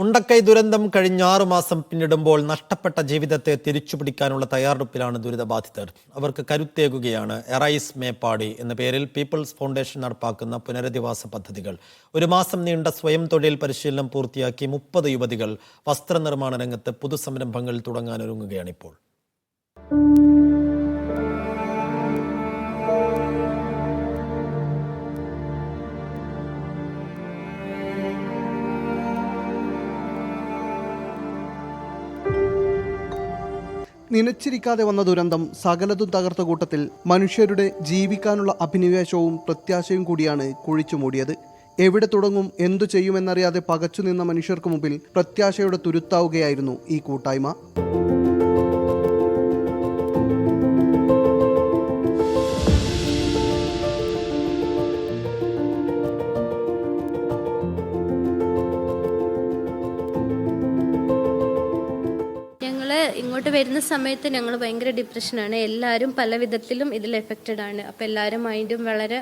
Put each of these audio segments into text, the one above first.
മുണ്ടക്കൈ ദുരന്തം കഴിഞ്ഞ 6 മാസം പിന്നിടുമ്പോൾ നഷ്ടപ്പെട്ട ജീവിതത്തെ തിരിച്ചുപിടിക്കാനുള്ള തയ്യാറെടുപ്പിലാണ് ദുരിതബാധിതർ. അവർക്ക് കരുത്തേകുകയാണ് എറൈസ് മേപ്പാടി എന്ന പേരിൽ പീപ്പിൾസ് ഫൗണ്ടേഷൻ നടപ്പാക്കുന്ന പുനരധിവാസ പദ്ധതികൾ. 1 മാസം നീണ്ട സ്വയം തൊഴിൽ പരിശീലനം പൂർത്തിയാക്കി 30 യുവതികൾ വസ്ത്രനിർമ്മാണ രംഗത്ത് പുതുസംരംഭങ്ങൾ തുടങ്ങാനൊരുങ്ങുകയാണിപ്പോൾ. നിലച്ചിരിക്കാതെ വന്ന ദുരന്തം സകലതും തകർത്ത കൂട്ടത്തിൽ മനുഷ്യരുടെ ജീവിക്കാനുള്ള അഭിനിവേശവും പ്രത്യാശയും കൂടിയാണ് കുഴിച്ചുമൂടിയത്. എവിടെ തുടങ്ങും, എന്തു ചെയ്യുമെന്നറിയാതെ പകച്ചു നിന്ന മനുഷ്യർക്ക് മുമ്പിൽ പ്രത്യാശയുടെ തുരുത്താവുകയായിരുന്നു ഈ കൂട്ടായ്മ. ഇങ്ങോട്ട് വരുന്ന സമയത്ത് ഞങ്ങൾ ഭയങ്കര ഡിപ്രഷനാണ്. എല്ലാവരും പല വിധത്തിലും ഇതിൽ എഫക്റ്റഡ് ആണ്. അപ്പോൾ എല്ലാവരും മൈൻഡും വളരെ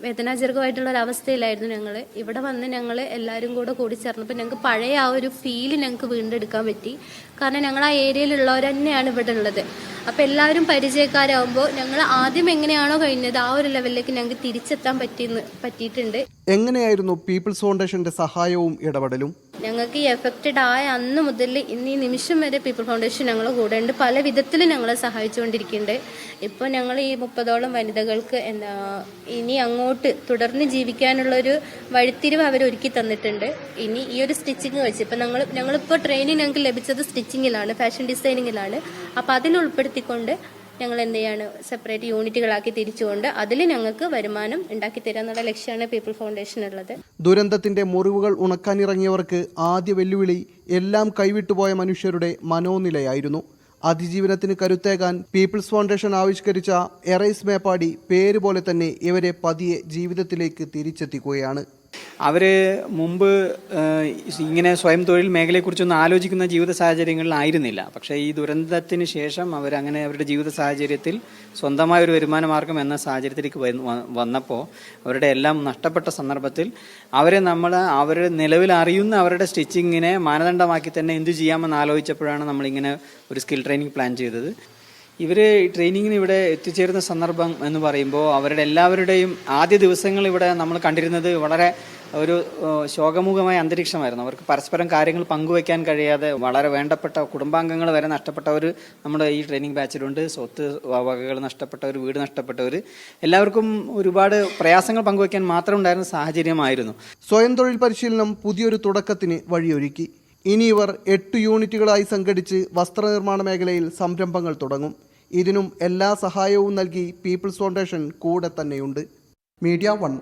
വേദനാജനകമായിട്ടുള്ള ഒരു അവസ്ഥയിലായിരുന്നു. ഞങ്ങൾ ഇവിടെ വന്ന് ഞങ്ങൾ എല്ലാവരും കൂടി ചേർന്നപ്പോൾ ഞങ്ങൾക്ക് പഴയ ആ ഒരു ഫീല് ഞങ്ങൾക്ക് വീണ്ടെടുക്കാൻ പറ്റി. കാരണം ഞങ്ങൾ ആ ഏരിയയിലുള്ളവർ തന്നെയാണ് ഇവിടെ ഉള്ളത്. അപ്പോൾ എല്ലാവരും പരിചയക്കാരാകുമ്പോൾ ഞങ്ങൾ ആദ്യം എങ്ങനെയാണോ കഴിഞ്ഞത് ആ ഒരു ലെവലിലേക്ക് ഞങ്ങൾക്ക് തിരിച്ചെത്താൻ പറ്റിയിട്ടുണ്ട്. എങ്ങനെയായിരുന്നു പീപ്പിൾസ് ഫൗണ്ടേഷന്റെ സഹായവും ഇടപെടലും? ഞങ്ങൾക്ക് ഈ എഫക്റ്റഡ് ആയ അന്ന് മുതൽ ഇന്നീ നിമിഷം വരെ പീപ്പിൾ ഫൗണ്ടേഷൻ ഞങ്ങളെ കൂടെ ഉണ്ട്. പല വിധത്തിലും ഞങ്ങളെ സഹായിച്ചുകൊണ്ടിരിക്കുന്നുണ്ട്. ഇപ്പോൾ ഞങ്ങൾ ഈ 30ഓളം വനിതകൾക്ക് ഇനി അങ്ങോട്ട് തുടർന്ന് ജീവിക്കാനുള്ളൊരു വഴിത്തിരിവ് അവർ ഒരുക്കി തന്നിട്ടുണ്ട്. ഇനി ഈ ഒരു സ്റ്റിച്ചിങ് വെച്ച് ഇപ്പം ഞങ്ങളിപ്പോൾ ട്രെയിനിങ് ഞങ്ങൾക്ക് ലഭിച്ചത് സ്റ്റിച്ചിങ്ങിലാണ്, ഫാഷൻ ഡിസൈനിങ്ങിലാണ്. അപ്പോൾ അതിൽ ഉൾപ്പെടുത്തിക്കൊണ്ട് ഞങ്ങൾ എന്ത് ചെയ്യാണ്, സെപ്പറേറ്റ് യൂണിറ്റുകളാക്കി തിരിച്ചുകൊണ്ട് അതിൽ ഞങ്ങൾക്ക് വരുമാനം ഉണ്ടാക്കി തരാന്നുള്ള ലക്ഷ്യമാണ് പീപ്പിൾ ഫൗണ്ടേഷൻ ഉള്ളത്. ദുരന്തത്തിന്റെ മുറിവുകൾ ഉണക്കാനിറങ്ങിയവർക്ക് ആദ്യ വെല്ലുവിളി എല്ലാം കൈവിട്ടുപോയ മനുഷ്യരുടെ മനോനിലയായിരുന്നു. അതിജീവനത്തിന് കരുത്തേകാൻ പീപ്പിൾസ് ഫൗണ്ടേഷൻ ആവിഷ്കരിച്ച എറൈസ് മേപ്പാടി പേര് പോലെ തന്നെ ഇവരെ പതിയെ ജീവിതത്തിലേക്ക് തിരിച്ചെത്തിക്കുകയാണ്. അവർ മുമ്പ് ഇങ്ങനെ സ്വയം തൊഴിൽ മേഖലയെക്കുറിച്ചൊന്നും ആലോചിക്കുന്ന ജീവിത സാഹചര്യങ്ങളിലായിരുന്നില്ല. പക്ഷേ ഈ ദുരന്തത്തിന് ശേഷം അവരങ്ങനെ അവരുടെ ജീവിത സാഹചര്യത്തിൽ സ്വന്തമായ ഒരു വരുമാന മാർഗം എന്ന സാഹചര്യത്തിലേക്ക് വന്നപ്പോൾ അവരുടെ എല്ലാം നഷ്ടപ്പെട്ട സന്ദർഭത്തിൽ അവരുടെ നിലവിൽ അറിയുന്ന അവരുടെ സ്റ്റിച്ചിങ്ങിനെ മാനദണ്ഡമാക്കി തന്നെ എന്തു ചെയ്യാമെന്ന് ആലോചിച്ചപ്പോഴാണ് നമ്മളിങ്ങനെ ഒരു സ്കിൽ ട്രെയിനിങ് പ്ലാൻ ചെയ്തത്. ഇവർ ട്രെയിനിങ്ങിന് ഇവിടെ എത്തിച്ചേരുന്ന സന്ദർഭം എന്ന് പറയുമ്പോൾ അവരുടെ എല്ലാവരുടെയും ആദ്യ ദിവസങ്ങൾ ഇവിടെ നമ്മൾ കണ്ടിരുന്നത് വളരെ ഒരു ശോകമുഖമായ അന്തരീക്ഷമായിരുന്നു. അവർക്ക് പരസ്പരം കാര്യങ്ങൾ പങ്കുവയ്ക്കാൻ കഴിയാതെ വളരെ വേണ്ടപ്പെട്ട കുടുംബാംഗങ്ങൾ വരെ നഷ്ടപ്പെട്ടവർ നമ്മുടെ ഈ ട്രെയിനിങ് ബാച്ചിലുണ്ട്. സ്വത്ത് വകകൾ നഷ്ടപ്പെട്ടവർ, വീട് നഷ്ടപ്പെട്ടവർ, എല്ലാവർക്കും ഒരുപാട് പ്രയാസങ്ങൾ പങ്കുവയ്ക്കാൻ മാത്രം ഉണ്ടായിരുന്ന സാഹചര്യമായിരുന്നു. സ്വയം തൊഴിൽ പരിശീലനം പുതിയൊരു തുടക്കത്തിന് വഴിയൊരുക്കി. ഇനി ഇവർ 8 യൂണിറ്റുകളായി സംഘടിച്ച് വസ്ത്രനിർമ്മാണ മേഖലയിൽ സംരംഭങ്ങൾ തുടങ്ങും. ഇതിനും എല്ലാ സഹായവും നൽകി പീപ്പിൾസ് ഫൗണ്ടേഷൻ കൂടെ തന്നെയുണ്ട്. മീഡിയ 1